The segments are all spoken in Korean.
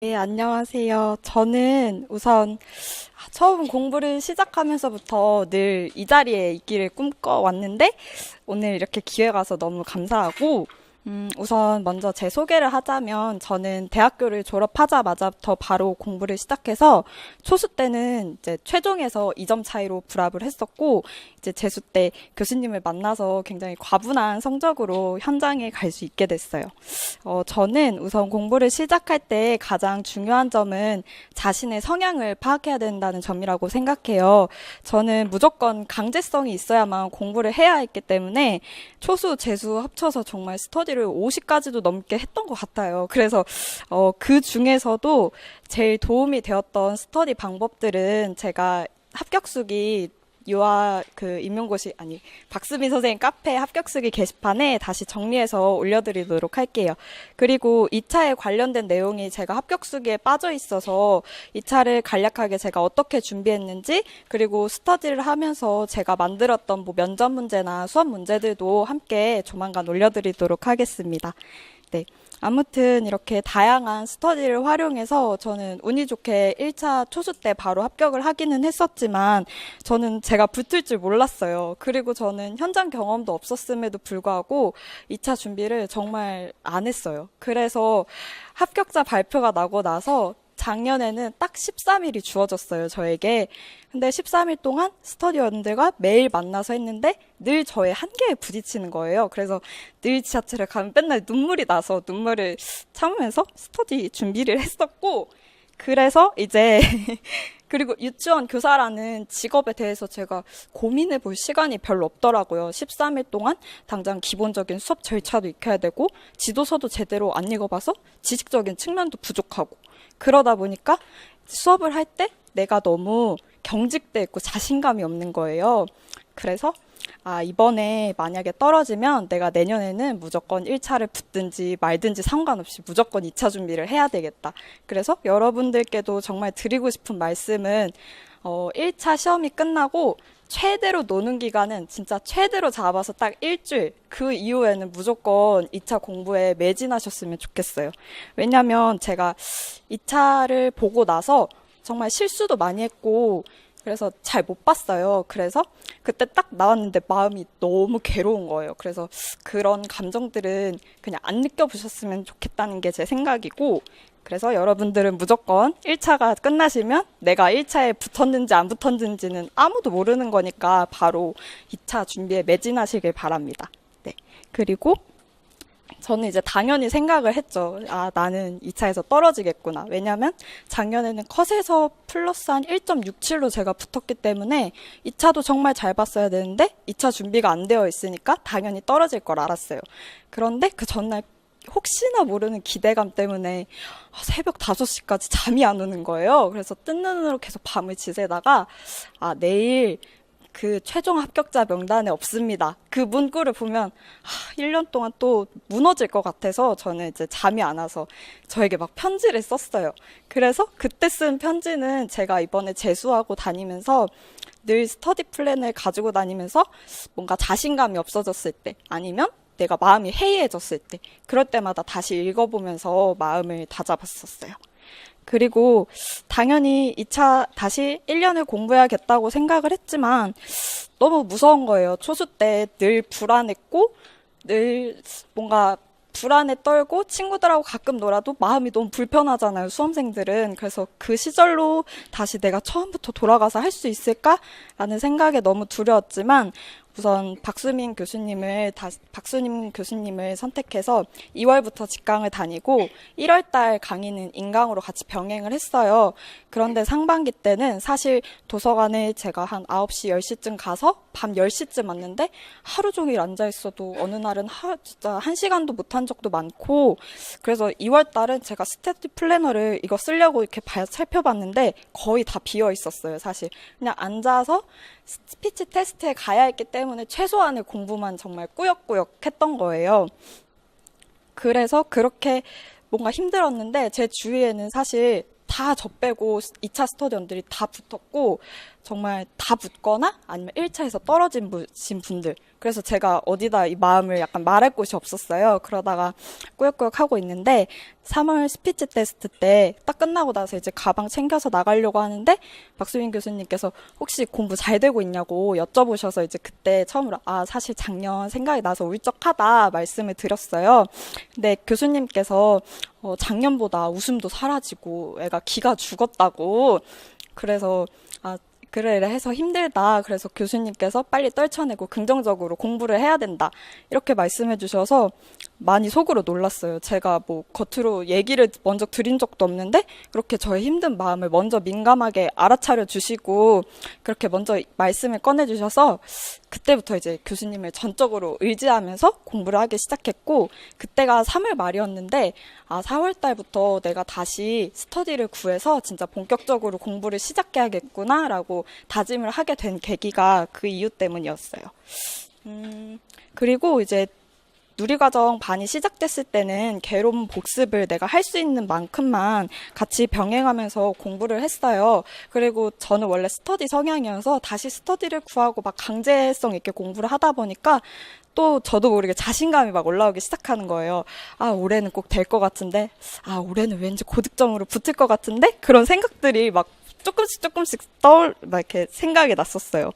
네, 안녕하세요. 저는 우선 처음 공부를 시작하면서부터 늘 이 자리에 있기를 꿈꿔왔는데 오늘 이렇게 기회가 와서 너무 감사하고 우선 먼저 제 소개를 하자면 저는 대학교를 졸업하자마자부터 바로 공부를 시작해서 초수 때는 이제 최종에서 2점 차이로 불합을 했었고 이제 재수 때 교수님을 만나서 굉장히 과분한 성적으로 현장에 갈 수 있게 됐어요. 저는 우선 공부를 시작할 때 가장 중요한 점은 자신의 성향을 파악해야 된다는 점이라고 생각해요. 저는 무조건 강제성이 있어야만 공부를 해야 했기 때문에 초수, 재수 합쳐서 정말 스터디를 50까지도 넘게 했던 것 같아요. 그래서 그 중에서도 제일 도움이 되었던 스터디 방법들은 제가 합격수기 유아 그 임용고시 아니 박수빈 선생님 카페 합격수기 게시판에 다시 정리해서 올려드리도록 할게요. 그리고 2차에 관련된 내용이 제가 합격수기에 빠져 있어서 2차를 간략하게 제가 어떻게 준비했는지 그리고 스터디를 하면서 제가 만들었던 뭐 면접 문제나 수업 문제들도 함께 조만간 올려드리도록 하겠습니다. 네. 아무튼 이렇게 다양한 스터디를 활용해서 저는 운이 좋게 1차 초수 때 바로 합격을 하기는 했었지만 저는 제가 붙을 줄 몰랐어요. 그리고 저는 현장 경험도 없었음에도 불구하고 2차 준비를 정말 안 했어요. 그래서 합격자 발표가 나고 나서 작년에는 딱 13일이 주어졌어요, 저에게. 근데 13일 동안 스터디원들과 매일 만나서 했는데 늘 저의 한계에 부딪히는 거예요. 그래서 늘 지하철에 가면 맨날 눈물이 나서 눈물을 참으면서 스터디 준비를 했었고, 그래서 이제 그리고 유치원 교사라는 직업에 대해서 제가 고민해 볼 시간이 별로 없더라고요. 13일 동안 당장 기본적인 수업 절차도 익혀야 되고 지도서도 제대로 안 읽어봐서 지식적인 측면도 부족하고 그러다 보니까 수업을 할 때 내가 너무 경직돼 있고 자신감이 없는 거예요. 그래서 이번에 만약에 떨어지면 내가 내년에는 무조건 1차를 붙든지 말든지 상관없이 무조건 2차 준비를 해야 되겠다. 그래서 여러분들께도 정말 드리고 싶은 말씀은 1차 시험이 끝나고 최대로 노는 기간은 진짜 최대로 잡아서 딱 일주일. 그 이후에는 무조건 2차 공부에 매진하셨으면 좋겠어요. 왜냐면 제가 2차를 보고 나서 정말 실수도 많이 했고 그래서 잘 못 봤어요. 그래서 그때 딱 나왔는데 마음이 너무 괴로운 거예요. 그래서 그런 감정들은 그냥 안 느껴보셨으면 좋겠다는 게 제 생각이고 그래서 여러분들은 무조건 1차가 끝나시면 내가 1차에 붙었는지 안 붙었는지는 아무도 모르는 거니까 바로 2차 준비에 매진하시길 바랍니다. 네. 그리고 저는 이제 당연히 생각을 했죠. 나는 2차에서 떨어지겠구나. 왜냐면 작년에는 컷에서 플러스 한 1.67로 제가 붙었기 때문에 2차도 정말 잘 봤어야 되는데 2차 준비가 안 되어 있으니까 당연히 떨어질 걸 알았어요. 그런데 그 전날 혹시나 모르는 기대감 때문에 새벽 5시까지 잠이 안 오는 거예요. 그래서 뜬 눈으로 계속 밤을 지새다가 내일 그 최종 합격자 명단에 없습니다. 그 문구를 보면 1년 동안 또 무너질 것 같아서 저는 이제 잠이 안 와서 저에게 막 편지를 썼어요. 그래서 그때 쓴 편지는 제가 이번에 재수하고 다니면서 늘 스터디 플랜을 가지고 다니면서 뭔가 자신감이 없어졌을 때 아니면 내가 마음이 해이해졌을 때 그럴 때마다 다시 읽어보면서 마음을 다잡았었어요. 그리고 당연히 2차 다시 1년을 공부해야겠다고 생각을 했지만 너무 무서운 거예요. 초수 때 늘 불안했고 늘 뭔가 불안에 떨고 친구들하고 가끔 놀아도 마음이 너무 불편하잖아요. 수험생들은. 그래서 그 시절로 다시 내가 처음부터 돌아가서 할 수 있을까라는 생각에 너무 두려웠지만 우선 박수님 교수님을 선택해서 2월부터 직강을 다니고 1월달 강의는 인강으로 같이 병행을 했어요. 그런데 상반기 때는 사실 도서관에 제가 한 9시, 10시쯤 가서 밤 10시쯤 왔는데 하루 종일 앉아 있어도 어느 날은 진짜 1시간도 못한 적도 많고 그래서 2월달은 제가 스터디 플래너를 이거 쓰려고 이렇게 살펴봤는데 거의 다 비어 있었어요. 사실 그냥 앉아서 스피치 테스트에 가야 했기 때문에 최소한의 공부만 정말 꾸역꾸역 했던 거예요. 그래서 그렇게 뭔가 힘들었는데 제 주위에는 사실 다 저 빼고 2차 스터디원들이 다 붙었고 정말 다 붙거나 아니면 1차에서 떨어진 분들. 그래서 제가 어디다 이 마음을 약간 말할 곳이 없었어요. 그러다가 꾸역꾸역 하고 있는데 3월 스피치 테스트 때 딱 끝나고 나서 이제 가방 챙겨서 나가려고 하는데 박수민 교수님께서 혹시 공부 잘 되고 있냐고 여쭤보셔서 이제 그때 처음으로 사실 작년 생각이 나서 울적하다 말씀을 드렸어요. 근데 교수님께서 작년보다 웃음도 사라지고 애가 기가 죽었다고 그래서 그래 해서 힘들다. 그래서 교수님께서 빨리 떨쳐내고 긍정적으로 공부를 해야 된다. 이렇게 말씀해 주셔서 많이 속으로 놀랐어요. 제가 뭐 겉으로 얘기를 먼저 드린 적도 없는데 그렇게 저의 힘든 마음을 먼저 민감하게 알아차려 주시고 그렇게 먼저 말씀을 꺼내 주셔서 그때부터 이제 교수님을 전적으로 의지하면서 공부를 하기 시작했고 그때가 3월 말이었는데 4월 달부터 내가 다시 스터디를 구해서 진짜 본격적으로 공부를 시작해야겠구나라고 다짐을 하게 된 계기가 그 이유 때문이었어요. 그리고 이제 누리과정 반이 시작됐을 때는 개론 복습을 내가 할 수 있는 만큼만 같이 병행하면서 공부를 했어요. 그리고 저는 원래 스터디 성향이어서 다시 스터디를 구하고 막 강제성 있게 공부를 하다 보니까 또 저도 모르게 자신감이 막 올라오기 시작하는 거예요. 올해는 꼭 될 것 같은데, 올해는 왠지 고득점으로 붙을 것 같은데? 그런 생각들이 막 조금씩 막 이렇게 생각이 났었어요.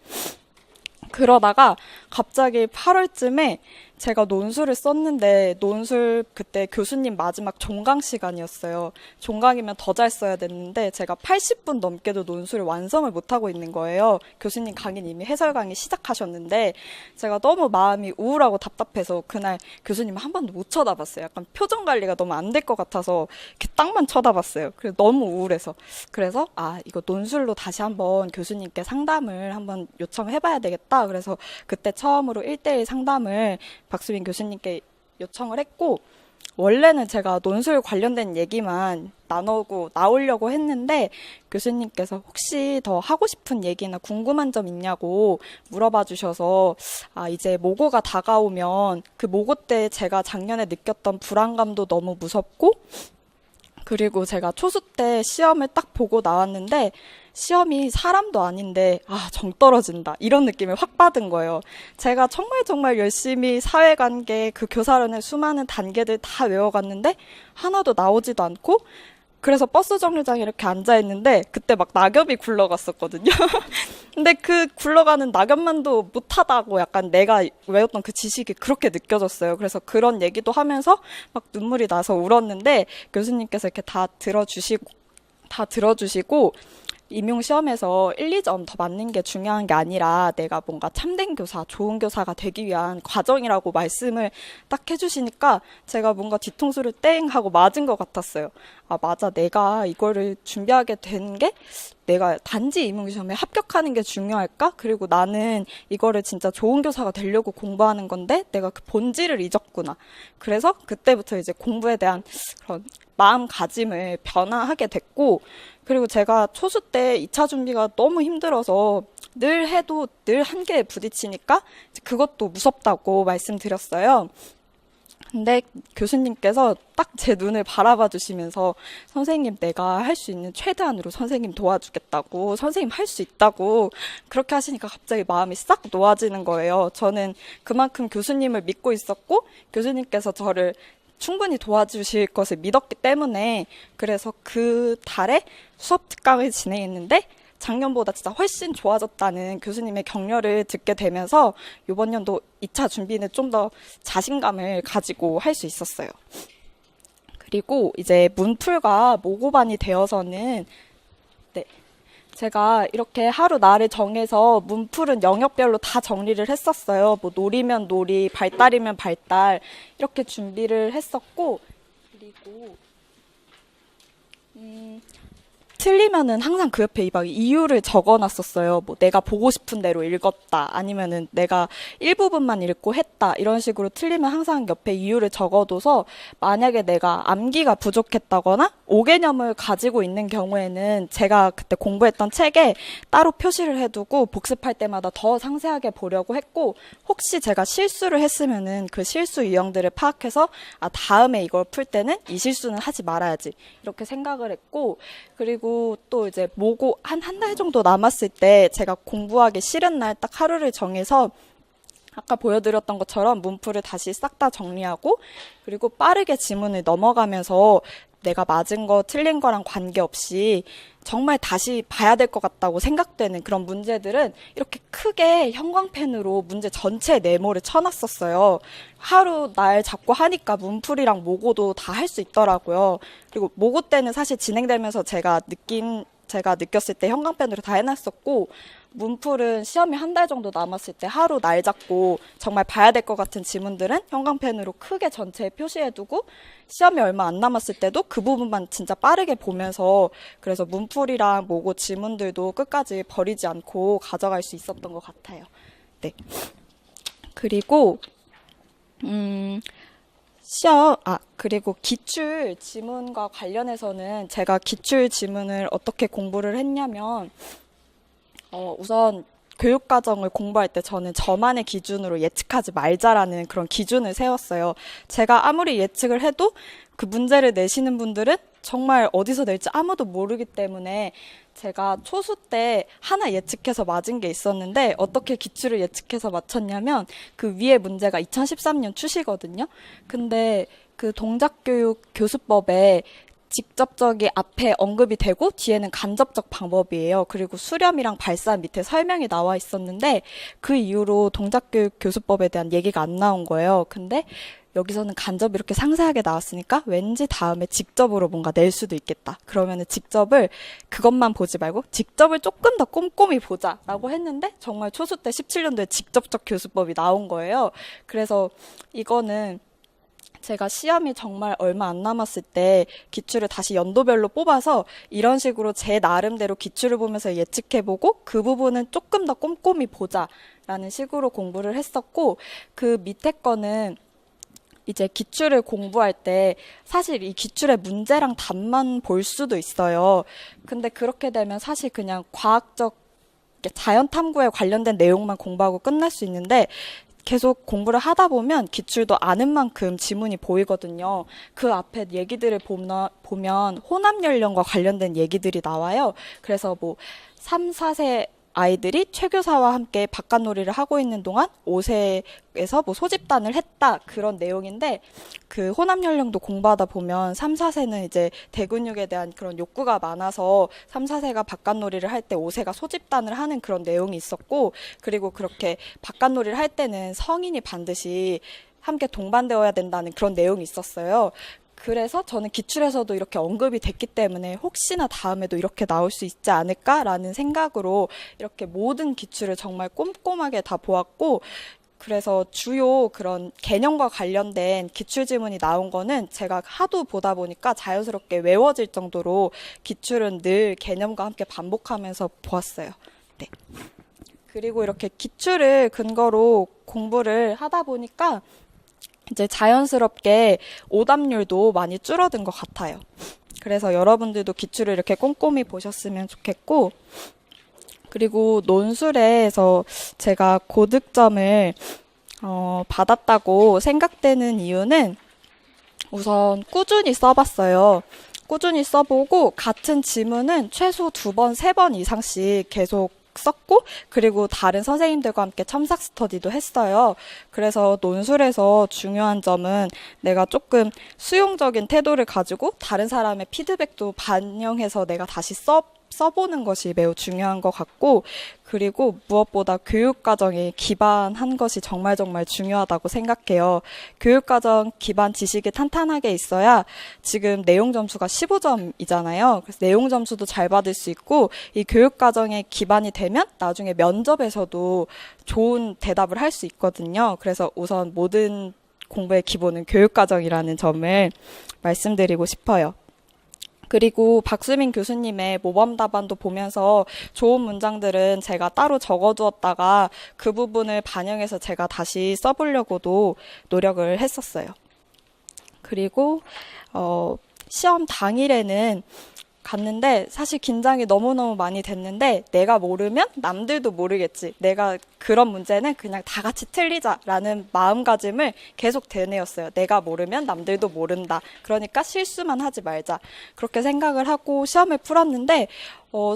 그러다가 갑자기 8월쯤에 제가 논술을 썼는데 논술 그때 교수님 마지막 종강 시간이었어요. 종강이면 더 잘 써야 됐는데 제가 80분 넘게도 논술을 완성을 못하고 있는 거예요. 교수님 강의는 이미 해설 강의 시작하셨는데 제가 너무 마음이 우울하고 답답해서 그날 교수님 한 번도 못 쳐다봤어요. 약간 표정 관리가 너무 안 될 것 같아서 이렇게 딱만 쳐다봤어요. 그래서 너무 우울해서. 그래서 이거 논술로 다시 한번 교수님께 상담을 한번 요청해봐야 되겠다. 그래서 그때 처음으로 1대1 상담을 박수민 교수님께 요청을 했고 원래는 제가 논술 관련된 얘기만 나오려고 했는데 교수님께서 혹시 더 하고 싶은 얘기나 궁금한 점 있냐고 물어봐 주셔서 이제 모고가 다가오면 그 모고 때 제가 작년에 느꼈던 불안감도 너무 무섭고 그리고 제가 초수 때 시험을 딱 보고 나왔는데 시험이 사람도 아닌데 정 떨어진다 이런 느낌을 확 받은 거예요. 제가 정말 열심히 사회관계 그 교사론의 수많은 단계들 다 외워갔는데 하나도 나오지도 않고 그래서 버스 정류장에 이렇게 앉아있는데 그때 막 낙엽이 굴러갔었거든요. 근데 그 굴러가는 낙엽만도 못하다고 약간 내가 외웠던 그 지식이 그렇게 느껴졌어요. 그래서 그런 얘기도 하면서 막 눈물이 나서 울었는데 교수님께서 이렇게 다 들어주시고 임용시험에서 1, 2점 더 맞는 게 중요한 게 아니라 내가 뭔가 참된 교사, 좋은 교사가 되기 위한 과정이라고 말씀을 딱 해주시니까 제가 뭔가 뒤통수를 땡 하고 맞은 것 같았어요. 맞아. 내가 이거를 준비하게 된 게 내가 단지 임용시험에 합격하는 게 중요할까? 그리고 나는 이거를 진짜 좋은 교사가 되려고 공부하는 건데 내가 그 본질을 잊었구나. 그래서 그때부터 이제 공부에 대한 그런 마음가짐을 변화하게 됐고 그리고 제가 초수 때 2차 준비가 너무 힘들어서 늘 해도 늘 한계에 부딪히니까 그것도 무섭다고 말씀드렸어요. 근데 교수님께서 딱 제 눈을 바라봐 주시면서 선생님 내가 할 수 있는 최대한으로 선생님 도와주겠다고 선생님 할 수 있다고 그렇게 하시니까 갑자기 마음이 싹 놓아지는 거예요. 저는 그만큼 교수님을 믿고 있었고 교수님께서 저를 충분히 도와주실 것을 믿었기 때문에 그래서 그 달에 수업 특강을 진행했는데 작년보다 진짜 훨씬 좋아졌다는 교수님의 격려를 듣게 되면서 이번 연도 2차 준비는 좀 더 자신감을 가지고 할 수 있었어요. 그리고 이제 문풀과 모고반이 되어서는 제가 이렇게 하루 날을 정해서 문풀은 영역별로 다 정리를 했었어요. 뭐 놀이면 놀이, 발달이면 발달 이렇게 준비를 했었고 그리고 틀리면은 항상 그 옆에 막 이유를 적어놨었어요. 뭐 내가 보고 싶은 대로 읽었다 아니면은 내가 일부분만 읽고 했다 이런 식으로 틀리면 항상 옆에 이유를 적어둬서 만약에 내가 암기가 부족했다거나 오개념을 가지고 있는 경우에는 제가 그때 공부했던 책에 따로 표시를 해두고 복습할 때마다 더 상세하게 보려고 했고, 혹시 제가 실수를 했으면은 그 실수 유형들을 파악해서 다음에 이걸 풀 때는 이 실수는 하지 말아야지 이렇게 생각을 했고, 그리고 또 이제 모고 한 달 정도 남았을 때 제가 공부하기 싫은 날 딱 하루를 정해서 아까 보여드렸던 것처럼 문풀을 다시 싹 다 정리하고, 그리고 빠르게 지문을 넘어가면서 내가 맞은 거 틀린 거랑 관계없이 정말 다시 봐야 될 것 같다고 생각되는 그런 문제들은 이렇게 크게 형광펜으로 문제 전체에 네모를 쳐놨었어요. 하루 날 잡고 하니까 문풀이랑 모고도 다 할 수 있더라고요. 그리고 모고 때는 사실 진행되면서 제가 느꼈을 때 형광펜으로 다 해놨었고, 문풀은 시험이 한 달 정도 남았을 때 하루 날 잡고 정말 봐야 될 것 같은 지문들은 형광펜으로 크게 전체에 표시해두고, 시험이 얼마 안 남았을 때도 그 부분만 진짜 빠르게 보면서, 그래서 문풀이랑 모고 지문들도 끝까지 버리지 않고 가져갈 수 있었던 것 같아요. 네. 그리고 그리고 기출 지문과 관련해서는 제가 기출 지문을 어떻게 공부를 했냐면, 우선 교육과정을 공부할 때 저는 저만의 기준으로 예측하지 말자라는 그런 기준을 세웠어요. 제가 아무리 예측을 해도 그 문제를 내시는 분들은 정말 어디서 낼지 아무도 모르기 때문에, 제가 초수 때 하나 예측해서 맞은 게 있었는데 어떻게 기출을 예측해서 맞췄냐면, 그 위에 문제가 2013년 출시거든요. 근데 그 동작교육 교수법에 직접적이 앞에 언급이 되고 뒤에는 간접적 방법이에요. 그리고 수렴이랑 발사 밑에 설명이 나와 있었는데, 그 이후로 동작교육 교수법에 대한 얘기가 안 나온 거예요. 근데 여기서는 간접 이렇게 상세하게 나왔으니까 왠지 다음에 직접으로 뭔가 낼 수도 있겠다. 그러면은 직접을 그것만 보지 말고 직접을 조금 더 꼼꼼히 보자라고 했는데, 정말 초수 때 17년도에 직접적 교수법이 나온 거예요. 그래서 이거는 제가 시험이 정말 얼마 안 남았을 때 기출을 다시 연도별로 뽑아서 이런 식으로 제 나름대로 기출을 보면서 예측해보고 그 부분은 조금 더 꼼꼼히 보자라는 식으로 공부를 했었고, 그 밑에 거는 이제 기출을 공부할 때 사실 이 기출의 문제랑 답만 볼 수도 있어요. 근데 그렇게 되면 사실 그냥 과학적 자연 탐구에 관련된 내용만 공부하고 끝날 수 있는데, 계속 공부를 하다 보면 기출도 아는 만큼 지문이 보이거든요. 그 앞에 얘기들을 보면 호남 연령과 관련된 얘기들이 나와요. 그래서 뭐 3, 4세 아이들이 최교사와 함께 바깥놀이를 하고 있는 동안 5세에서 뭐 소집단을 했다, 그런 내용인데, 그 호남 연령도 공부하다 보면 3, 4세는 이제 대근육에 대한 그런 욕구가 많아서 3, 4세가 바깥놀이를 할 때 5세가 소집단을 하는 그런 내용이 있었고, 그리고 그렇게 바깥놀이를 할 때는 성인이 반드시 함께 동반되어야 된다는 그런 내용이 있었어요. 그래서 저는 기출에서도 이렇게 언급이 됐기 때문에 혹시나 다음에도 이렇게 나올 수 있지 않을까라는 생각으로 이렇게 모든 기출을 정말 꼼꼼하게 다 보았고, 그래서 주요 그런 개념과 관련된 기출 지문이 나온 거는 제가 하도 보다 보니까 자연스럽게 외워질 정도로 기출은 늘 개념과 함께 반복하면서 보았어요. 네. 그리고 이렇게 기출을 근거로 공부를 하다 보니까 이제 자연스럽게 오답률도 많이 줄어든 것 같아요. 그래서 여러분들도 기출을 이렇게 꼼꼼히 보셨으면 좋겠고, 그리고 논술에서 제가 고득점을 받았다고 생각되는 이유는, 우선 꾸준히 써봤어요. 꾸준히 써보고 같은 지문은 최소 2번, 3번 이상씩 계속 썼고, 그리고 다른 선생님들과 함께 첨삭 스터디도 했어요. 그래서 논술에서 중요한 점은 내가 조금 수용적인 태도를 가지고 다른 사람의 피드백도 반영해서 내가 다시 써보는 것이 매우 중요한 것 같고, 그리고 무엇보다 교육과정에 기반한 것이 정말 중요하다고 생각해요. 교육과정 기반 지식이 탄탄하게 있어야 지금 내용 점수가 15점이잖아요. 그래서 내용 점수도 잘 받을 수 있고, 이 교육과정에 기반이 되면 나중에 면접에서도 좋은 대답을 할 수 있거든요. 그래서 우선 모든 공부의 기본은 교육과정이라는 점을 말씀드리고 싶어요. 그리고 박수민 교수님의 모범 답안도 보면서 좋은 문장들은 제가 따로 적어두었다가 그 부분을 반영해서 제가 다시 써보려고도 노력을 했었어요. 그리고 시험 당일에는 갔는데 사실 긴장이 너무너무 많이 됐는데 내가 모르면 남들도 모르겠지. 내가 그런 문제는 그냥 다 같이 틀리자라는 마음가짐을 계속 되뇌었어요. 내가 모르면 남들도 모른다. 그러니까 실수만 하지 말자. 그렇게 생각을 하고 시험을 풀었는데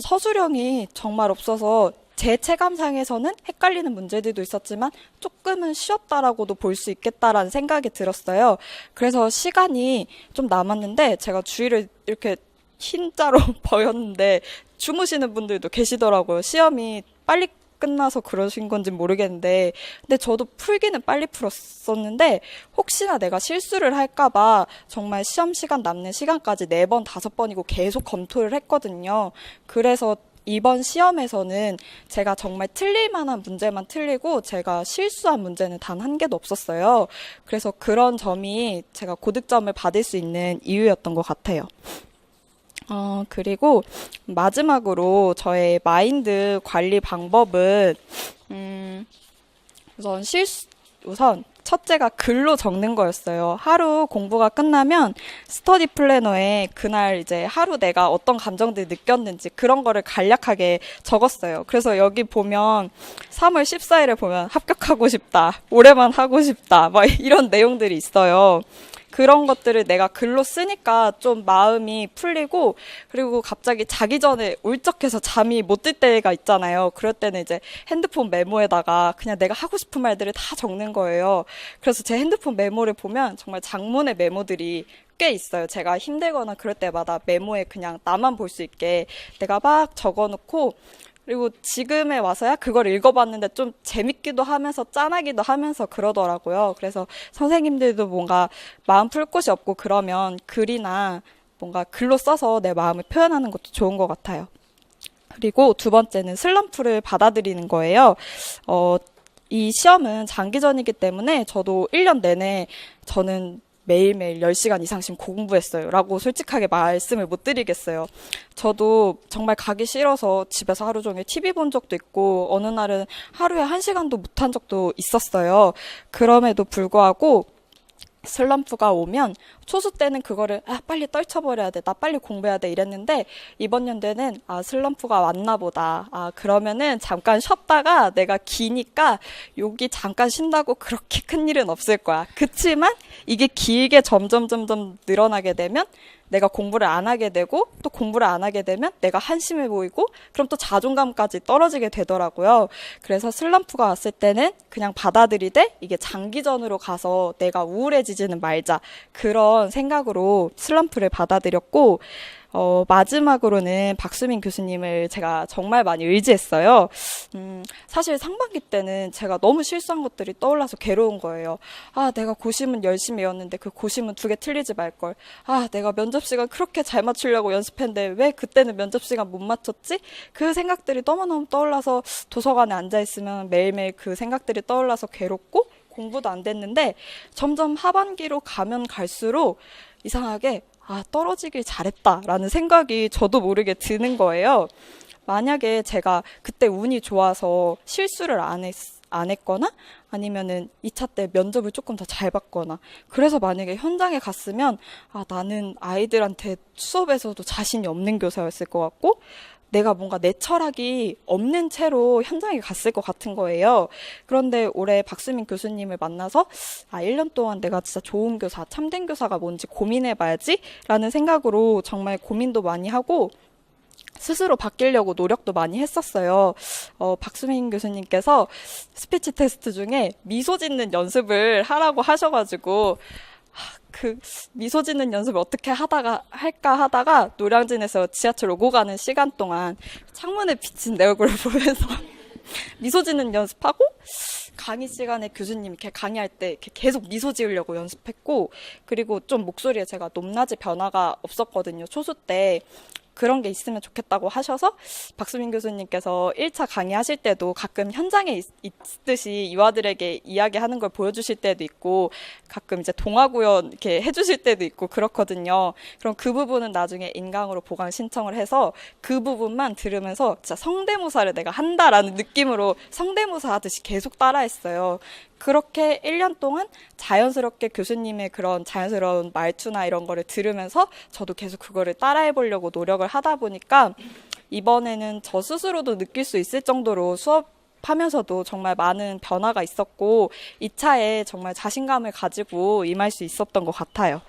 서술형이 정말 없어서 제 체감상에서는 헷갈리는 문제들도 있었지만 조금은 쉬웠다라고도 볼 수 있겠다라는 생각이 들었어요. 그래서 시간이 좀 남았는데 제가 주위를 이렇게 흰자로 보였는데 주무시는 분들도 계시더라고요. 시험이 빨리 끝나서 그러신 건지 모르겠는데 근데 저도 풀기는 빨리 풀었었는데 혹시나 내가 실수를 할까봐 정말 시험 시간 남는 시간까지 4번, 5번이고 계속 검토를 했거든요. 그래서 이번 시험에서는 제가 정말 틀릴 만한 문제만 틀리고 제가 실수한 문제는 단 한 개도 없었어요. 그래서 그런 점이 제가 고득점을 받을 수 있는 이유였던 것 같아요. 그리고 마지막으로 저의 마인드 관리 방법은, 우선 우선 첫째가 글로 적는 거였어요. 하루 공부가 끝나면 스터디 플래너에 그날 이제 하루 내가 어떤 감정들 느꼈는지 그런 거를 간략하게 적었어요. 그래서 여기 보면 3월 14일에 보면 합격하고 싶다, 올해만 하고 싶다, 막 이런 내용들이 있어요. 그런 것들을 내가 글로 쓰니까 좀 마음이 풀리고 그리고 갑자기 자기 전에 울적해서 잠이 못 들 때가 있잖아요. 그럴 때는 이제 핸드폰 메모에다가 그냥 내가 하고 싶은 말들을 다 적는 거예요. 그래서 제 핸드폰 메모를 보면 정말 장문의 메모들이 꽤 있어요. 제가 힘들거나 그럴 때마다 메모에 그냥 나만 볼 수 있게 내가 막 적어놓고 그리고 지금에 와서야 그걸 읽어봤는데 좀 재밌기도 하면서 짠하기도 하면서 그러더라고요. 그래서 선생님들도 뭔가 마음 풀 곳이 없고 그러면 글이나 뭔가 글로 써서 내 마음을 표현하는 것도 좋은 것 같아요. 그리고 두 번째는 슬럼프를 받아들이는 거예요. 이 시험은 장기전이기 때문에 저도 1년 내내 저는 매일매일 10시간 이상씩 공부했어요. 라고 솔직하게 말씀을 못 드리겠어요. 저도 정말 가기 싫어서 집에서 하루 종일 TV 본 적도 있고 어느 날은 하루에 1시간도 못한 적도 있었어요. 그럼에도 불구하고 슬럼프가 오면 초수 때는 그거를 빨리 떨쳐버려야 돼. 나 빨리 공부해야 돼. 이랬는데 이번 연도에는 슬럼프가 왔나 보다. 그러면은 잠깐 쉬었다가 내가 기니까 여기 잠깐 쉰다고 그렇게 큰 일은 없을 거야. 그치만 이게 길게 점점 늘어나게 되면 내가 공부를 안 하게 되고 또 공부를 안 하게 되면 내가 한심해 보이고 그럼 또 자존감까지 떨어지게 되더라고요. 그래서 슬럼프가 왔을 때는 그냥 받아들이되 이게 장기전으로 가서 내가 우울해지지는 말자. 그런 생각으로 슬럼프를 받아들였고 마지막으로는 박수민 교수님을 제가 정말 많이 의지했어요. 사실 상반기 때는 제가 너무 실수한 것들이 떠올라서 괴로운 거예요. 내가 고심은 열심히 외웠는데 그 고심은 2개 틀리지 말걸. 내가 면접시간 그렇게 잘 맞추려고 연습했는데 왜 그때는 면접시간 못 맞췄지? 그 생각들이 너무너무 떠올라서 도서관에 앉아있으면 매일매일 그 생각들이 떠올라서 괴롭고 공부도 안 됐는데 점점 하반기로 가면 갈수록 이상하게 떨어지길 잘했다라는 생각이 저도 모르게 드는 거예요. 만약에 제가 그때 운이 좋아서 실수를 안 했거나 아니면은 2차 때 면접을 조금 더 잘 봤거나 그래서 만약에 현장에 갔으면 나는 아이들한테 수업에서도 자신이 없는 교사였을 것 같고 내가 뭔가 내 철학이 없는 채로 현장에 갔을 것 같은 거예요. 그런데 올해 박수민 교수님을 만나서 1년 동안 내가 진짜 좋은 교사, 참된 교사가 뭔지 고민해봐야지 라는 생각으로 정말 고민도 많이 하고 스스로 바뀌려고 노력도 많이 했었어요. 박수민 교수님께서 스피치 테스트 중에 미소 짓는 연습을 하라고 하셔가지고 그 미소 짓는 연습을 어떻게 할까 하다가 노량진에서 지하철 오고 가는 시간 동안 창문에 비친 내 얼굴을 보면서 미소 짓는 연습하고 강의 시간에 교수님 이렇게 강의할 때 이렇게 계속 미소 지으려고 연습했고 그리고 좀 목소리에 제가 높낮이 변화가 없었거든요. 초수 때. 그런 게 있으면 좋겠다고 하셔서 박수민 교수님께서 1차 강의하실 때도 가끔 현장에 있듯이 유아들에게 이야기하는 걸 보여주실 때도 있고 가끔 이제 동화구연 이렇게 해주실 때도 있고 그렇거든요. 그럼 그 부분은 나중에 인강으로 보강 신청을 해서 그 부분만 들으면서 진짜 성대모사를 내가 한다라는 느낌으로 성대모사 하듯이 계속 따라했어요. 그렇게 1년 동안 자연스럽게 교수님의 그런 자연스러운 말투나 이런 거를 들으면서 저도 계속 그거를 따라해 보려고 노력을 하다 보니까 이번에는 저 스스로도 느낄 수 있을 정도로 수업하면서도 정말 많은 변화가 있었고 2차에 정말 자신감을 가지고 임할 수 있었던 것 같아요.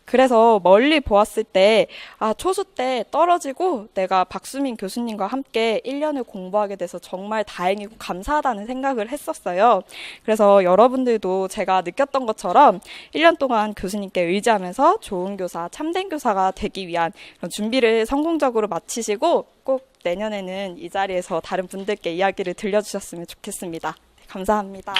그래서 멀리 보았을 때, 초수 때 떨어지고 내가 박수민 교수님과 함께 1년을 공부하게 돼서 정말 다행이고 감사하다는 생각을 했었어요. 그래서 여러분들도 제가 느꼈던 것처럼 1년 동안 교수님께 의지하면서 좋은 교사, 참된 교사가 되기 위한 그런 준비를 성공적으로 마치시고 꼭 내년에는 이 자리에서 다른 분들께 이야기를 들려주셨으면 좋겠습니다. 감사합니다.